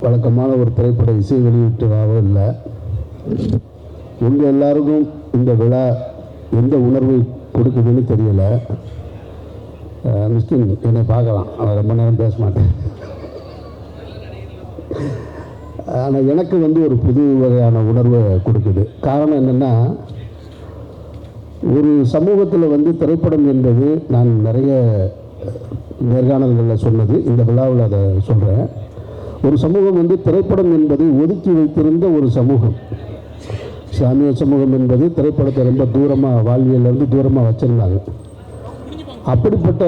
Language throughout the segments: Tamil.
வழக்கமான ஒரு திரைப்பட இசை வெளியீட்டுவாக இல்லை. உங்கள் எல்லாருக்கும் இந்த விழா எந்த உணர்வை கொடுக்குதுன்னு தெரியல. மிஸ்கின் என்னை பார்க்கலாம், அவன் ரொம்ப நேரம் பேச மாட்டேன். ஆனால் எனக்கு ஒரு புது வகையான உணர்வை கொடுக்குது. காரணம் என்னென்னா, ஒரு சமூகத்தில் திரைப்படம் என்பது நான் நிறைய நேர்காணல்களில் சொன்னது, இந்த விழாவில் அதை சொல்கிறேன். ஒரு சமூகம் திரைப்படம் என்பதை ஒதுக்கி வைத்திருந்த ஒரு சமூகம். இஸ்லாமிய சமூகம் என்பது திரைப்படத்தை ரொம்ப தூரமாக, வாழ்வியலிருந்து தூரமாக வச்சுருந்தாங்க. அப்படிப்பட்ட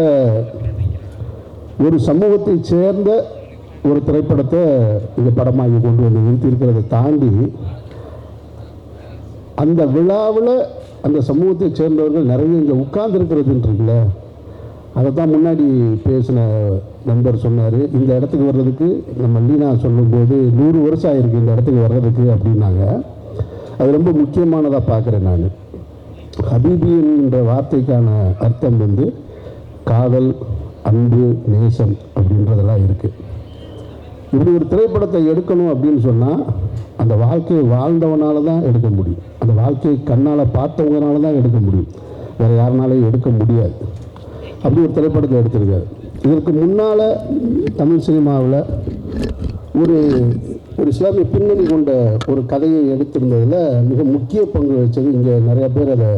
ஒரு சமூகத்தை சேர்ந்த ஒரு திரைப்படத்தை இங்கே படமாகி கொண்டு வந்து நிறுத்தியிருக்கிறத தாண்டி, அந்த விழாவில் அந்த சமூகத்தை சேர்ந்தவர்கள் நிறைய இங்கே உட்கார்ந்துருக்கிறதுன்றீங்கள, அதை தான் முன்னாடி பேசின நண்பர் சொன்னார். இந்த இடத்துக்கு வர்றதுக்கு நம்ம லீனா சொல்லும்போது 100 வருஷம் ஆகிருக்கு இந்த இடத்துக்கு வர்றதுக்கு அப்படின்னாங்க. அது ரொம்ப முக்கியமானதாக பார்க்குறேன் நான். ஹபீபி என்ற வார்த்தைக்கான அர்த்தம் காதல், அன்பு, நேசம் அப்படின்றதெல்லாம் இருக்குது. இப்படி ஒரு திரைப்படத்தை எடுக்கணும் அப்படின்னு சொன்னால் அந்த வாழ்க்கையை வாழ்ந்தவனால தான் எடுக்க முடியும், அந்த வாழ்க்கையை கண்ணால் பார்த்தவங்கனால தான் எடுக்க முடியும், வேறு யாருனாலையும் எடுக்க முடியாது. அப்படி ஒரு திரைப்படத்தை எடுத்திருக்காரு. இதற்கு முன்னால் தமிழ் சினிமாவில் ஒரு இஸ்லாமிய பின்னணி கொண்ட ஒரு கதையை எடுத்திருந்ததில் மிக முக்கிய பங்கு வச்சது, இங்கே நிறையா பேர் அதை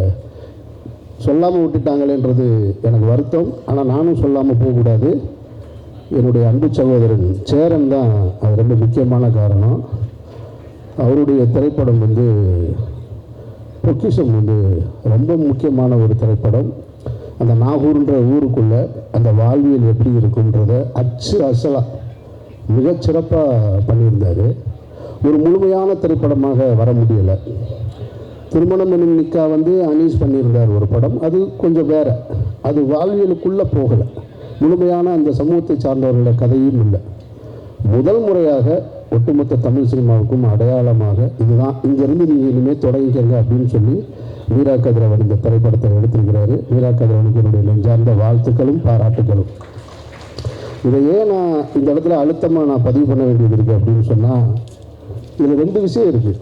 சொல்லாமல் விட்டுட்டாங்களேன்றது எனக்கு வருத்தம். ஆனால் நானும் சொல்லாமல் போகக்கூடாது. என்னுடைய அன்பு சகோதரன் சேரன் தான் அது ரொம்ப முக்கியமான காரணம். அவருடைய திரைப்படம் பொக்கிஷம் ரொம்ப முக்கியமான ஒரு திரைப்படம். அந்த நாகூர்ன்ற ஊருக்குள்ளே அந்த வாழ்வியல் எப்படி இருக்குன்றத அசலாக மிகச்சிறப்பாக பண்ணியிருந்தார். ஒரு முழுமையான திரைப்படமாக வர முடியலை. திருமணம் எனும் நிக்கா அனீஸ் பண்ணியிருந்தார் ஒரு படம், அது கொஞ்சம் வேறு, அது வாழ்வியலுக்குள்ளே போகலை. முழுமையான அந்த சமூகத்தை சார்ந்தவர்களோட கதையும் இல்லை. முதல் முறையாக ஒட்டுமொத்த தமிழ் சினிமாவுக்கும் அடையாளமாக இதுதான், இங்கேருந்து நீங்கள் இனிமேல் தொடங்கிக்கங்க அப்படின்னு சொல்லி மீரா கதிரவன் இந்த திரைப்படத்தை எடுத்திருக்கிறாரு. மீரா கதிரவனுக்கு என்னுடைய நெஞ்சார்ந்த வாழ்த்துக்களும் பாராட்டுகளும். இதையே நான் இந்த இடத்துல அழுத்தமாக நான் பதிவு பண்ண வேண்டியது இருக்குது அப்படின்னு சொன்னால், இதில் 2 விஷயம் இருக்குது.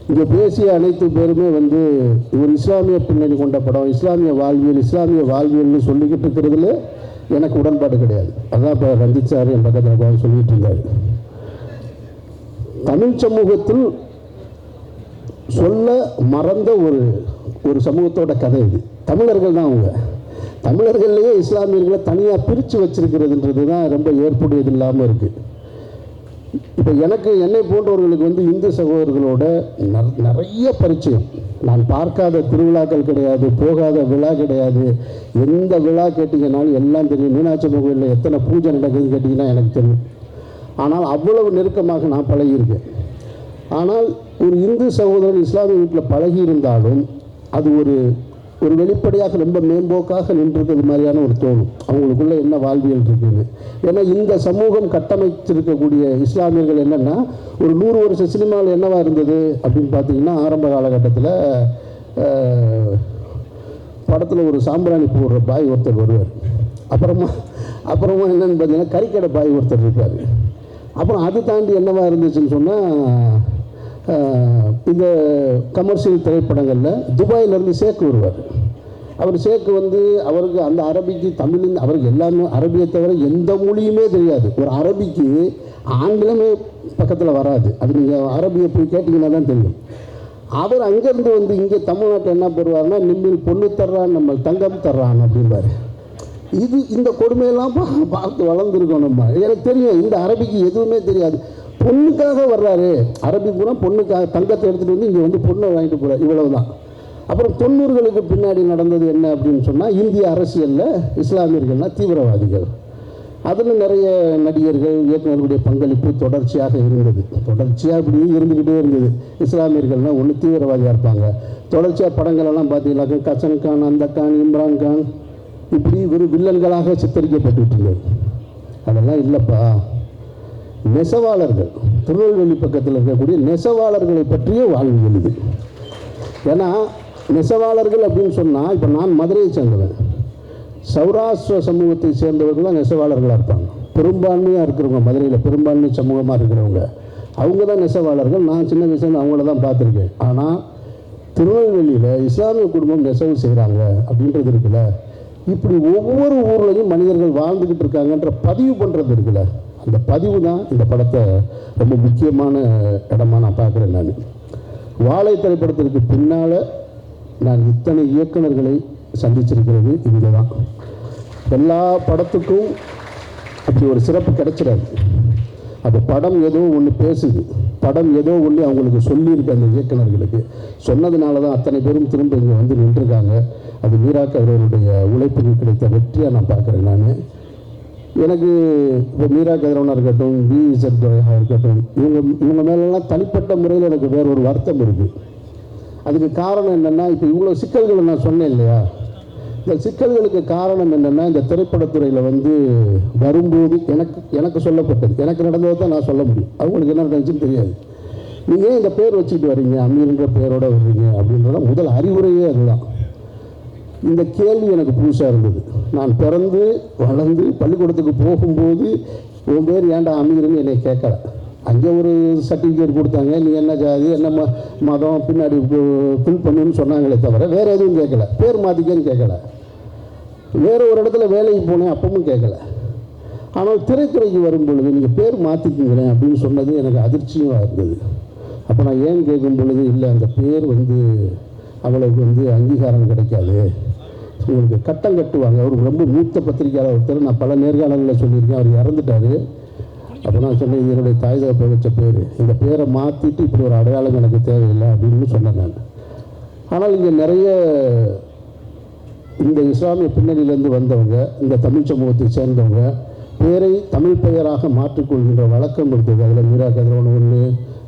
இங்கே பேசிய அனைத்து பேருமே ஒரு இஸ்லாமிய பின்னணி கொண்ட படம், இஸ்லாமிய வாழ்வியல்னு சொல்லிக்கிட்டு இருக்கிறதுல எனக்கு உடன்பாடு கிடையாது. அதான் இப்போ ரஞ்சித் சார் என் பக்கத்தில் சொல்லிகிட்டு இருந்தார். தமிழ் சமூகத்தில் சொல்ல மறந்த ஒரு சமூகத்தோட கதை இது. தமிழர்கள் தான் அவங்க. தமிழர்கள்லேயே இஸ்லாமியர்களை தனியாக பிரித்து வச்சிருக்கிறதுன்றது தான் ரொம்ப ஏற்புடையது இல்லாமல் இருக்குது. இப்போ என்னை போன்றவர்களுக்கு இந்து சகோதரர்களோட நிறைய பரிச்சயம். நான் பார்க்காத திருவிழாக்கள் கிடையாது, போகாத விழா கிடையாது. எந்த விழா கேட்டிங்கனாலும் எல்லாம் தெரியும். மீனாட்சி கோவிலில் எத்தனை பூஜை நடக்குதுன்னு கேட்டிங்கன்னா எனக்கு தெரியும். ஆனால் அவ்வளவு நெருக்கமாக நான் பழகியிருக்கேன். ஆனால் ஒரு இந்து சகோதரர் இஸ்லாமிய வீட்டில் பழகி இருந்தாலும் அது ஒரு வெளிப்படையாக ரொம்ப மேம்போக்காக நின்றுருக்கிறது மாதிரியான ஒரு தோணும். அவங்களுக்குள்ளே என்ன வாழ்வியல் இருக்குன்னு. ஏன்னா இந்த சமூகம் கட்டமைச்சிருக்கக்கூடிய இஸ்லாமியர்கள் என்னென்னா, ஒரு 100 வருஷ சினிமாவில் என்னவா இருந்தது அப்படின்னு பார்த்தீங்கன்னா, ஆரம்ப காலகட்டத்தில் படத்தில் ஒரு சாம்பிராணி போடுற பாய் ஒருத்தர் வருவார். அப்புறமா என்னென்னு பார்த்தீங்கன்னா கறிக்கடை பாய் ஒருத்தர் இருப்பார். அப்புறம் அது தாண்டி என்னவா இருந்துச்சுன்னு சொன்னால், இந்த கமர்ஷியல் திரைப்படங்களில் துபாயிலேருந்து ஷேக் வருவார். அவர் ஷேக்கு அவருக்கு அந்த அரபிக்கு தமிழ், அவருக்கு எல்லாமே அரபியை தவிர எந்த மொழியுமே தெரியாது. ஒரு அரபிக்கு ஆங்கிலமே பக்கத்தில் வராது. அது நீங்கள் அரபியை போய் கேட்டிங்கன்னா தான் தெரியும். அவர் அங்கேருந்து இங்கே தமிழ்நாட்டில் என்ன பெறுவார்னா, நிம்மில் பொண்ணு தர்றான், நம்ம தங்கம் தர்றான் அப்படின்பார். இந்த கொடுமையெல்லாம் பார்த்து வளர்ந்துருக்கோம் நம்ம. எனக்கு தெரியும் இந்த அரபிக்கு எதுவுமே தெரியாது. பொண்ணுக்காக வர்றாரு, அரபி பூரா பொண்ணுக்காக தங்கத்தை எடுத்துகிட்டு இங்கே பொண்ணை வாங்கிட்டு போகிறார், இவ்வளவு தான். அப்புறம் 90களுக்கு பின்னாடி நடந்தது என்ன அப்படின்னு சொன்னால், இந்திய அரசியலில் இஸ்லாமியர்கள்னால் தீவிரவாதிகள். அதில் நிறைய நடிகர்கள், இயக்குநர்களுடைய பங்களிப்பு தொடர்ச்சியாக இருந்தது. தொடர்ச்சியாக இப்படி இருந்துக்கிட்டே இருந்தது. இஸ்லாமியர்கள்னால் ஒன்று தீவிரவாதியாக இருப்பாங்க. தொடர்ச்சியாக படங்களெல்லாம் பார்த்தீங்கன்னாக்கா கசன் கான், அந்த கான், இம்ரான் கான், இப்படி ஒரு வில்லன்களாக சித்தரிக்கப்பட்டு இருந்தது. அதெல்லாம் இல்லைப்பா. நெசவாளர்கள், திருநெல்வேலி பக்கத்தில் இருக்கக்கூடிய நெசவாளர்களை பற்றிய வாழ்வியல் இது. ஏன்னா நெசவாளர்கள் அப்படின்னு சொன்னால், இப்போ நான் மதுரையை சேர்ந்தவன், சௌராஷ்டிர சமூகத்தை சேர்ந்தவர்கள் தான் நெசவாளர்களாக இருப்பாங்க. பெரும்பான்மையாக இருக்கிறவங்க, மதுரையில் பெரும்பான்மை சமூகமாக இருக்கிறவங்க அவங்க தான் நெசவாளர்கள். நான் சின்ன வயசுல அவங்கள தான் பார்த்துருக்கேன். ஆனால் திருநெல்வேலியில் இஸ்லாமிய குடும்பம் நெசவு செய்கிறாங்க அப்படின்றது இருக்குல்ல, இப்படி ஒவ்வொரு ஊர்லேயும் மனிதர்கள் வாழ்ந்துக்கிட்டு இருக்காங்கன்ற பதிவு பண்ணுறது இருக்குல்ல, அந்த பதிவு தான் இந்த படத்தை ரொம்ப முக்கியமான இடமா நான் பார்க்குறேன். நான் வாழை திரைப்படத்திற்கு பின்னால் நான் இத்தனை இயக்குநர்களை சந்திச்சிருக்கிறது இங்கே தான். எல்லா படத்துக்கும் அப்படி ஒரு சிறப்பு கிடைச்சிடாது. அந்த படம் ஏதோ ஒன்று பேசுது, படம் ஏதோ ஒன்று அவங்களுக்கு சொல்லியிருக்கு. அந்த இயக்குநர்களுக்கு சொன்னதுனால தான் அத்தனை பேரும் திரும்ப இங்கே வந்து நின்றுருக்காங்க. அது மீரா கதிரவனுடைய உழைப்புக்கு கிடைத்த வெற்றியாக நான் பார்க்குறேன். நான் எனக்கு இப்போ மீரா கதிரவனாக இருக்கட்டும், விஇசட் துரையாக இருக்கட்டும், இவங்க மேலெல்லாம் தனிப்பட்ட முறையில் எனக்கு வேற ஒரு வருத்தம் இருக்குது. அதுக்கு காரணம் என்னென்னா, இப்போ இவ்வளோ சிக்கல்களை நான் சொன்னேன் இல்லையா, இந்த சிக்கல்களுக்கு காரணம் என்னென்னா, இந்த திரைப்படத்துறையில் வந்து வரும்போது எனக்கு சொல்லப்பட்டது, எனக்கு நடந்ததை தான் நான் சொல்ல முடியும். அவங்களுக்கு என்ன நடந்துச்சுன்னு தெரியாது. நீங்கள் ஏன் இந்த பேர் வச்சுக்கிட்டு வரீங்க, அமீர்ன்ற பேரோடு வர்றீங்க அப்படின்றத முதல் அறிவுரையே அதுதான். இந்த கேள்வி எனக்கு புதுசாக இருந்தது. நான் பிறந்து வளர்ந்து பள்ளிக்கூடத்துக்கு போகும்போது உன் பேர் ஏன்டா அமீர்னு என்னை கேட்கல. அங்கே ஒரு சர்டிஃபிகேட் கொடுத்தாங்க, நீ என்ன ஜாதி என்ன மதம் பின்னாடி ஃபில் பண்ணுன்னு சொன்னாங்களே தவிர வேறு எதுவும் கேட்கல. பேர் மாற்றிக்கன்னு கேட்கல. வேறு ஒரு இடத்துல வேலைக்கு போனேன், அப்பவும் கேட்கல. ஆனால் திரைத்துறைக்கு வரும் பொழுது நீங்கள் பேர் மாற்றிக்கிங்களேன் அப்படின்னு சொன்னது எனக்கு அதிர்ச்சியாக இருந்தது. அப்போ நான் ஏன் கேட்கும் பொழுது, இல்லை அந்த பேர் வந்து அவளுக்கு வந்து அங்கீகாரம் கிடைக்காது, உங்களுக்கு கட்டம் கட்டுவாங்க. அவருக்கு ரொம்ப மூத்த பத்திரிகையாளர் ஒருத்தர், நான் பல நேர்காணலில் சொல்லியிருக்கேன், அவர் இறந்துட்டார். அப்போ நான் சொன்னேன், இது என்னுடைய தாய் தகப்பை வச்ச பேர், இந்த பேரை மாற்றிட்டு இப்படி ஒரு அடையாளம் எனக்கு தேவையில்லை அப்படின்னு சொன்னேன் நான். ஆனால் இங்கே நிறைய இந்த இஸ்லாமிய பின்னணியிலேருந்து வந்தவங்க, இந்த தமிழ் சமூகத்தை சேர்ந்தவங்க பேரை தமிழ் பெயராக மாற்றிக்கொள்கின்ற வழக்கம் இருக்குது. அதில் மீரா கதிரவன் ஒன்று,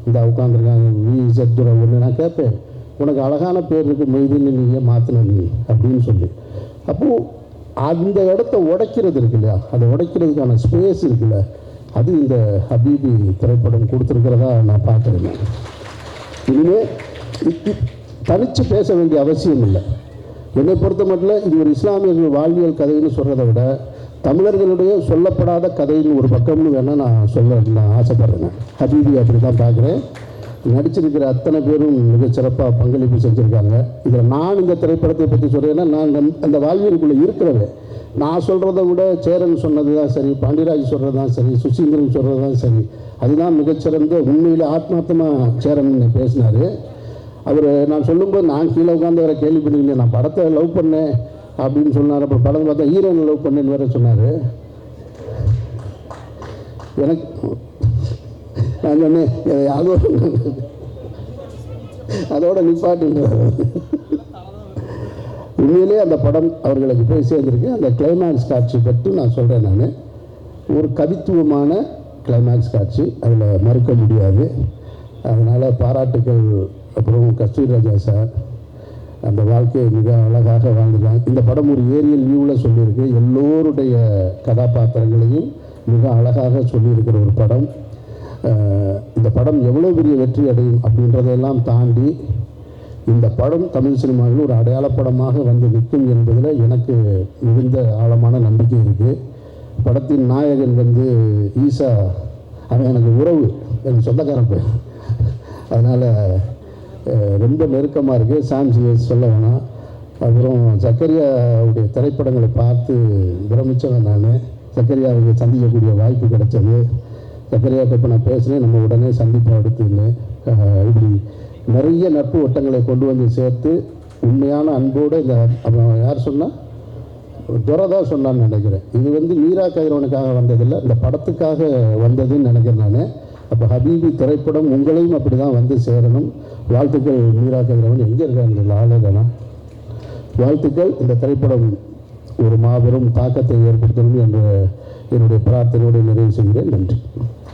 இந்த உட்காந்துருக்காங்க விஇசட் துரை ஒன்று. நான் கேட்பேன், உனக்கு அழகான பேர் இருக்குது மெய்தின்னு நீங்கள் மாற்றின நீ அப்படின்னு சொல்லி. அப்போது அந்த இடத்த உடைக்கிறது இருக்கு இல்லையா, அதை உடைக்கிறதுக்கான ஸ்பேஸ் இருக்குல்ல, அது இந்த ஹபீபி திரைப்படம் கொடுத்துருக்கிறதா நான் பார்க்குறேன். இனிமேல் தனித்து பேச வேண்டிய அவசியம் இல்லை. என்னை பொறுத்த மட்டும் இது ஒரு இஸ்லாமியர்கள் வாழ்வியல் கதைன்னு சொல்கிறத விட தமிழர்களுடைய சொல்லப்படாத கதைன்னு ஒரு பக்கம்னு வேணால் நான் ஆசைப்படுறேன். ஹபீபி அப்படி தான் பார்க்குறேன். நடிச்சிருக்கிற அத்தனை பேரும் மிகச்சிறப்பாக பங்களிப்பு செஞ்சுருக்காங்க. இதில் நான் இந்த திரைப்படத்தை பற்றி சொல்கிறேன்னா, நான் அந்த வாழ்வியலுக்குள்ளே இருக்கிறவன். நான் சொல்கிறத விட சேரன் சொன்னது தான் சரி, பாண்டியராஜ் சொல்கிறது தான் சரி, சுசீந்திரன் சொல்கிறது தான் சரி, அதுதான் மிகச்சிறந்த. உண்மையில் ஆத்மார்த்தமாக சேரன் பேசினார். அவர் நான் சொல்லும்போது நான் கீழே உட்காந்து அவரை கேள்வி பண்ணிக்கல, நான் படத்தை லவ் பண்ணேன் அப்படின்னு சொன்னார். அப்புறம் படத்தை பார்த்தா ஹீரோனை லவ் பண்ணேன்னு வேறு சொன்னார். எனக்கு நான் சொன்னேன், அதோட நிப்பாட்டுன்றார். உண்மையிலே அந்த படம் அவர்களுக்கு போய் சேர்ந்துருக்கு. அந்த கிளைமேக்ஸ் காட்சி பற்றி நான் சொல்கிறேன். நான் ஒரு கவித்துவமான கிளைமேக்ஸ் காட்சி, அதில் மறுக்க முடியாது. அதனால் பாராட்டுக்கள். அப்புறம் கஸ்தூரி ராஜா சார் அந்த வாழ்க்கையை மிக அழகாக வாழ்ந்துருக்காங்க. இந்த படம் ஒரு ஏரியல் வியூவில் சொல்லியிருக்கு. எல்லோருடைய கதாபாத்திரங்களையும் மிக அழகாக சொல்லியிருக்கிற ஒரு படம். இந்த படம் எவ்வளோ பெரிய வெற்றி அடையும் அப்படின்றதெல்லாம் தாண்டி இந்த படம் தமிழ் சினிமாவில் ஒரு அடையாளப்படமாக வந்து நிற்கும் என்பதில் எனக்கு மிகுந்த ஆழமான நம்பிக்கை இருக்குது. படத்தின் நாயகன் வந்து ஈசா, அவன் எனக்கு உறவு, எனக்கு சொந்தக்காரன் பேர். அதனால் ரொம்ப நெருக்கமாக இருக்குது. சாம்சிஎஸ் சொல்ல வேணாம். அப்புறம் சக்கரியாவுடைய திரைப்படங்களை பார்த்து பிரமித்தவன் நான். சக்கரியாவுக்கு சந்திக்கக்கூடிய வாய்ப்பு கிடைச்சது. சக்கரியாவுக்கு இப்போ நான் பேசுகிறேன், நம்ம உடனே சந்திப்போம் அடுத்துன்னு. இப்படி நிறைய நட்பு வட்டங்களை கொண்டு வந்து சேர்த்து உண்மையான அன்போடு இந்த யார் சொன்னால் துரை தான் சொன்னான்னு நினைக்கிறேன். இது வந்து மீரா கதிரவனுக்காக வந்ததில்லை, இந்த படத்துக்காக வந்ததுன்னு நினைக்கிறேன் நான். அப்போ ஹபீபி திரைப்படம் உங்களையும் அப்படி தான் வந்து சேரணும். வாழ்த்துக்கள் மீரா கதிரவன். எங்கே இருக்காங்க ஆளே தானா? வாழ்த்துக்கள். இந்த திரைப்படம் ஒரு மாபெரும் தாக்கத்தை ஏற்படுத்தணும் என்ற என்னுடைய பிரார்த்தனையோடு நிறைவு செய்கிறேன். நன்றி.